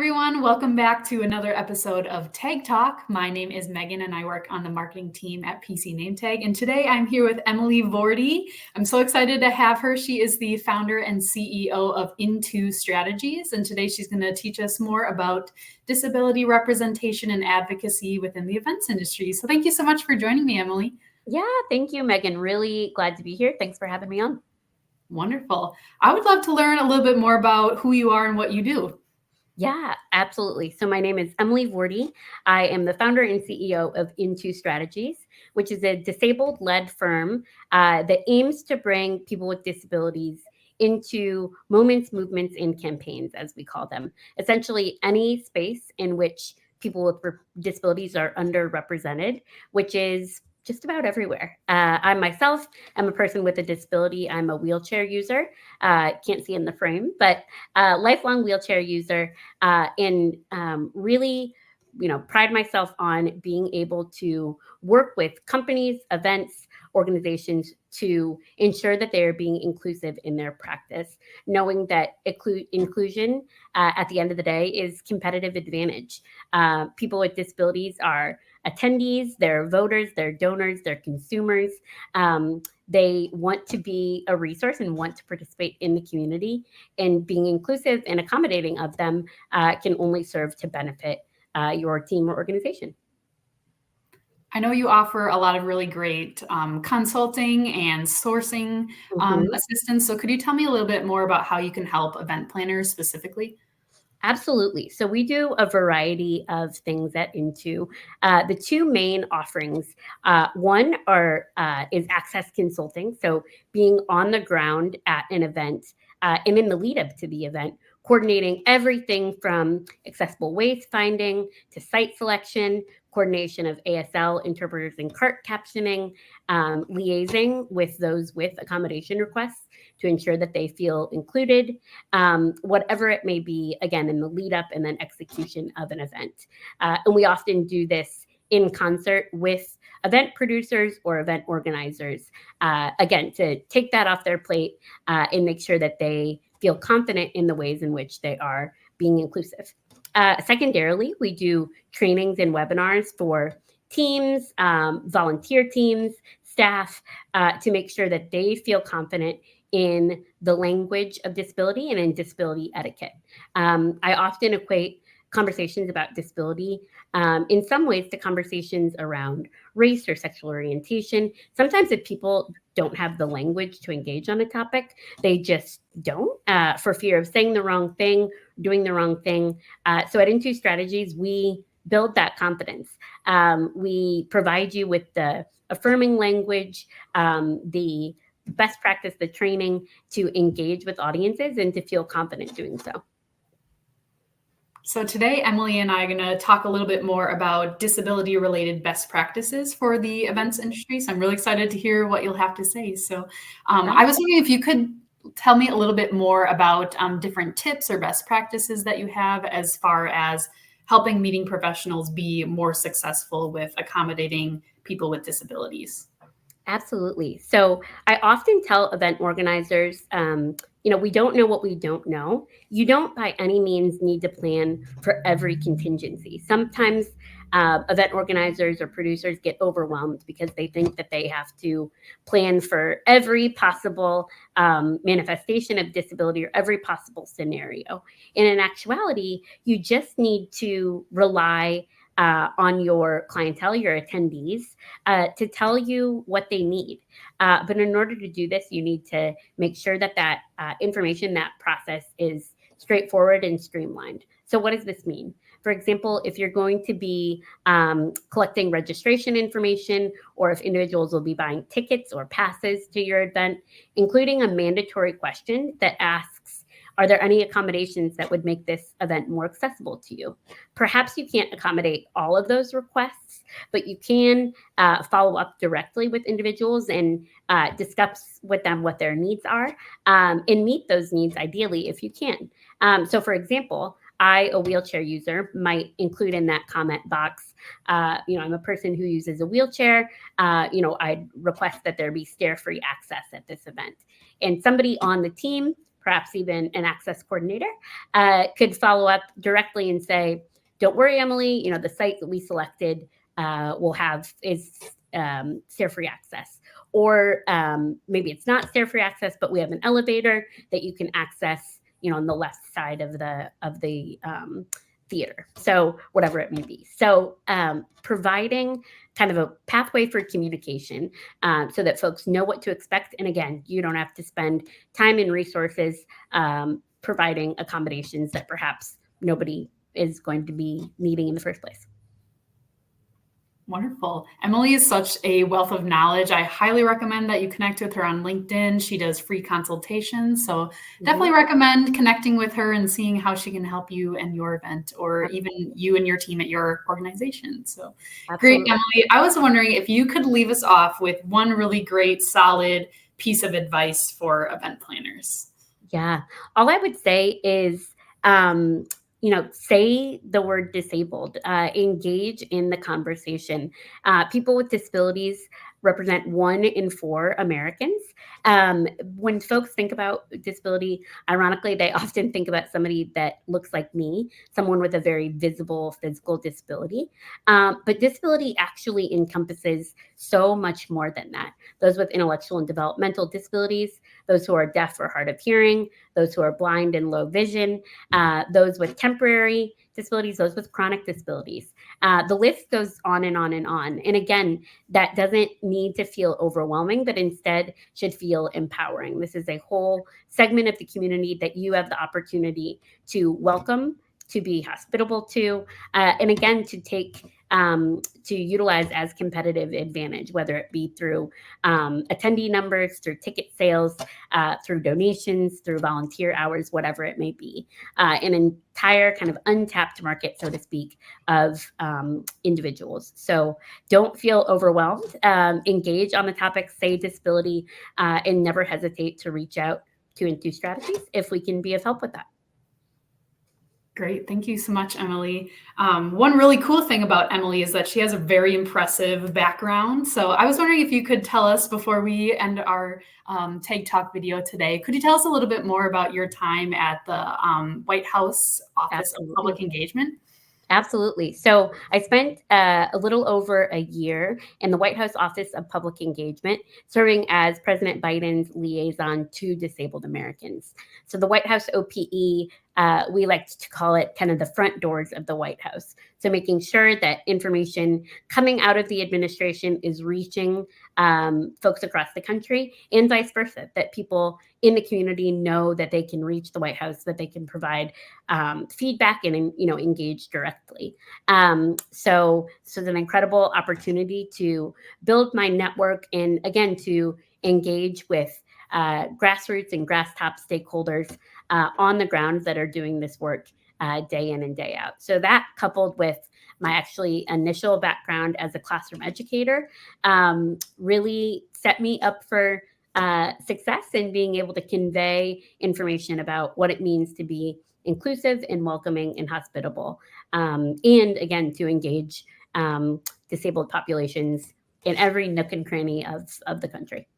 everyone. Welcome back to another episode of Tag Talk. My name is Megan and I work on the marketing team at PC NAMETAG. And today I'm here with Emily Voorde. I'm so excited to have her. She is the founder and CEO of Into Strategies. And today she's going to teach us more about disability representation and advocacy within the events industry. So thank you so much for joining me, Emily. Yeah, thank you, Megan. Really glad to be here. Thanks for having me on. Wonderful. I would love to learn a little bit more about who you are and what you do. Yeah, absolutely. So my name is Emily Voorde. I am the founder and CEO of Into Strategies, which is a disabled-led firm that aims to bring people with disabilities into moments, movements, and campaigns, as we call them. Essentially, any space in which people with disabilities are underrepresented, which is just about everywhere. I myself am a person with a disability. I'm a wheelchair user. Can't see in the frame, but lifelong wheelchair user, and really, pride myself on being able to work with companies, events, organizations to ensure that they are being inclusive in their practice, knowing that inclusion at the end of the day is competitive advantage. People with disabilities are attendees, they're voters, they're donors, they're consumers. They want to be a resource and want to participate in the community, and being inclusive and accommodating of them can only serve to benefit your team or organization. I know you offer a lot of really great consulting and sourcing assistance. So could you tell me a little bit more about how you can help event planners specifically? Absolutely. So we do a variety of things at Into. The two main offerings, one is access consulting. So being on the ground at an event and in the lead up to the event, coordinating everything from accessible wayfinding to site selection, coordination of ASL interpreters and cart captioning, liaising with those with accommodation requests to ensure that they feel included, whatever it may be, again, in the lead up and then execution of an event. And we often do this in concert with event producers or event organizers, again, to take that off their plate and make sure that they feel confident in the ways in which they are being inclusive. Secondarily, we do trainings and webinars for teams, volunteer teams, staff, to make sure that they feel confident in the language of disability and in disability etiquette. I often equate conversations about disability in some ways to conversations around race or sexual orientation. Sometimes if people don't have the language to engage on a topic, they just don't for fear of saying the wrong thing, doing the wrong thing. So at Into Strategies, we build that confidence. We provide you with the affirming language, the best practice, the training to engage with audiences and to feel confident doing so. So today, Emily and I are going to talk a little bit more about disability-related best practices for the events industry. So I'm really excited to hear what you'll have to say. So I was wondering if you could tell me a little bit more about different tips or best practices that you have as far as helping meeting professionals be more successful with accommodating people with disabilities. Absolutely. So I often tell event organizers, we don't know what we don't know. You don't by any means need to plan for every contingency. Sometimes event organizers or producers get overwhelmed because they think that they have to plan for every possible manifestation of disability or every possible scenario. And in actuality, you just need to rely on your clientele, your attendees, to tell you what they need. But in order to do this, you need to make sure that that information, that process is straightforward and streamlined. So what does this mean? For example, if you're going to be collecting registration information, or if individuals will be buying tickets or passes to your event, including a mandatory question that asks, are there any accommodations that would make this event more accessible to you? Perhaps you can't accommodate all of those requests, but you can follow up directly with individuals and discuss with them what their needs are, and meet those needs ideally if you can. So for example, I, a wheelchair user, might include in that comment box, I'm a person who uses a wheelchair. I'd request that there be stair-free access at this event. And somebody on the team perhaps even an access coordinator, could follow up directly and say, don't worry, Emily, the site that we selected is stair-free access. Or maybe it's not stair-free access, but we have an elevator that you can access, on the left side of the theater. So whatever it may be. So providing kind of a pathway for communication so that folks know what to expect. And again, you don't have to spend time and resources providing accommodations that perhaps nobody is going to be needing in the first place. Wonderful. Emily is such a wealth of knowledge. I highly recommend that you connect with her on LinkedIn. She does free consultations. So definitely recommend connecting with her and seeing how she can help you and your event, or even you and your team at your organization. So Great, Emily. I was wondering if you could leave us off with one really great, solid piece of advice for event planners. Yeah. All I would say is, say the word disabled, engage in the conversation. People with disabilities represent 1 in 4 Americans. When folks think about disability, ironically, they often think about somebody that looks like me, someone with a very visible physical disability. But disability actually encompasses so much more than that. Those with intellectual and developmental disabilities, those who are deaf or hard of hearing, those who are blind and low vision, those with temporary disabilities, those with chronic disabilities. The list goes on and on and on. And again, that doesn't need to feel overwhelming, but instead should feel empowering. This is a whole segment of the community that you have the opportunity to welcome, to be hospitable to, and again, to utilize as competitive advantage, whether it be through attendee numbers, through ticket sales, through donations, through volunteer hours, whatever it may be. An entire kind of untapped market, so to speak, of individuals. So don't feel overwhelmed. Engage on the topic, say disability, and never hesitate to reach out to Into Strategies if we can be of help with that. Great. Thank you so much, Emily. One really cool thing about Emily is that she has a very impressive background. So I was wondering if you could tell us, before we end our TAG Talk video today, could you tell us a little bit more about your time at the White House Office of Public Engagement? Absolutely. So I spent a little over a year in the White House Office of Public Engagement, serving as President Biden's liaison to disabled Americans. So the White House OPE, we like to call it kind of the front doors of the White House. So making sure that information coming out of the administration is reaching folks across the country, and vice versa, that people in the community know that they can reach the White House, that they can provide feedback and engage directly. So it's an incredible opportunity to build my network, and again, to engage with grassroots and grass top stakeholders on the ground that are doing this work day in and day out. So that, coupled with my actually initial background as a classroom educator, really set me up for success in being able to convey information about what it means to be inclusive and welcoming and hospitable, and again, to engage disabled populations in every nook and cranny of the country.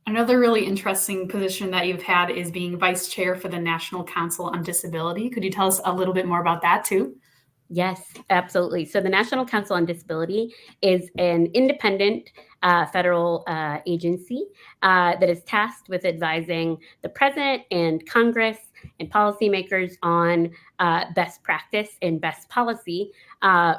Another really interesting position that you've had is being vice chair for the National Council on Disability. Could you tell us a little bit more about that too? Yes, absolutely. So the National Council on Disability is an independent federal agency that is tasked with advising the president and Congress and policymakers on best practice and best policy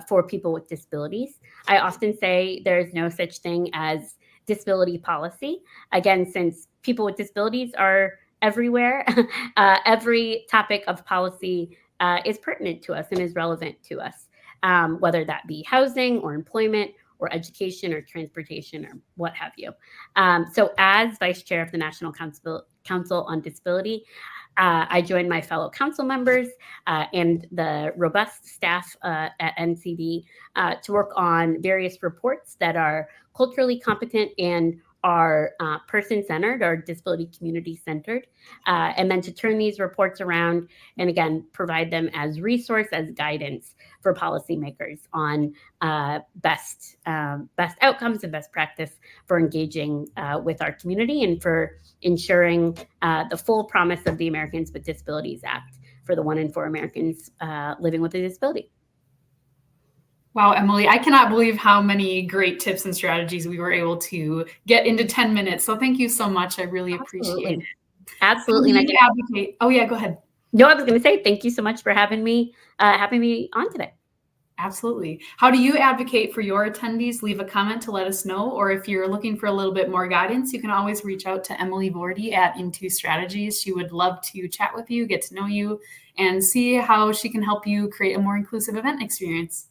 for people with disabilities. I often say there's no such thing as disability policy. Again, since people with disabilities are everywhere, every topic of policy is pertinent to us and is relevant to us, whether that be housing or employment or education or transportation or what have you. So as vice chair of the National Council on Disability, I joined my fellow council members and the robust staff at NCD to work on various reports that are culturally competent and are person-centered or disability community-centered, and then to turn these reports around and again provide them as resource, as guidance for policymakers on best outcomes and best practice for engaging with our community and for ensuring the full promise of the Americans with Disabilities Act for the 1 in 4 Americans living with a disability. Wow, Emily, I cannot believe how many great tips and strategies we were able to get into 10 minutes. So thank you so much. I really appreciate it. Absolutely. How do you advocate? Oh yeah, go ahead. No, I was going to say thank you so much for having me on today. Absolutely. How do you advocate for your attendees? Leave a comment to let us know. Or if you're looking for a little bit more guidance, you can always reach out to Emily Voorde at Into Strategies. She would love to chat with you, get to know you, and see how she can help you create a more inclusive event experience.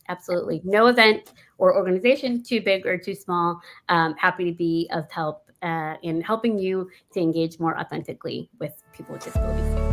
Absolutely. No event or organization too big or too small. Happy to be of help in helping you to engage more authentically with people with disabilities.